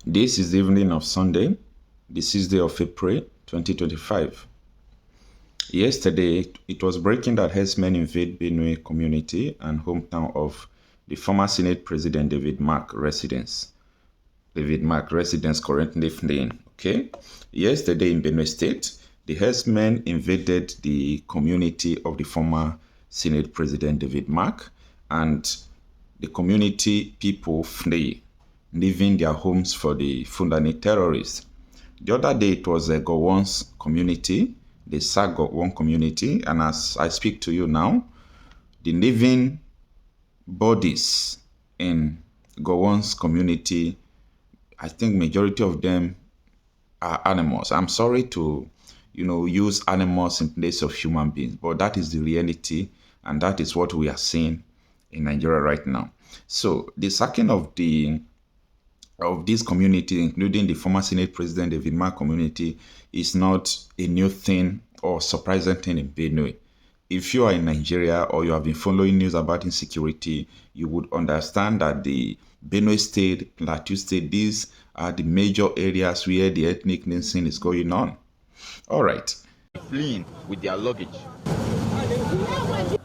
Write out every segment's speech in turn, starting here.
This is the evening of Sunday, the 6th day of April 2025. Yesterday, it was breaking that herdsmen invade Benue community and hometown of the former Senate President David Mark residence. David Mark residence currently fleeing. Okay. Yesterday in Benue State, the herdsmen invaded the community of the former Senate President David Mark, and the community people flee, leaving their homes for the Fulani terrorists. The other day, it was a Gowon's community, the Gowon community, and as I speak to you now, the living bodies in Gowon's community, I think majority of them are animals. I'm sorry to, use animals in place of human beings, but that is the reality, and that is what we are seeing in Nigeria right now. So the sacking of this community, including the former Senate President David Mark community, is not a new thing or surprising thing in Benue. If you are in Nigeria or you have been following news about insecurity, you would understand that the Benue State, Plateau State, these are the major areas where the ethnic cleansing is going on. All right. Fleeing with their luggage.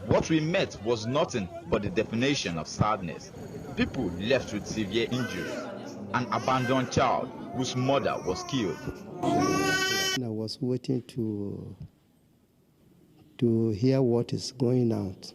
What we met was nothing but the definition of sadness. People left with severe injuries. An abandoned child whose mother was killed. I was waiting to hear what is going out.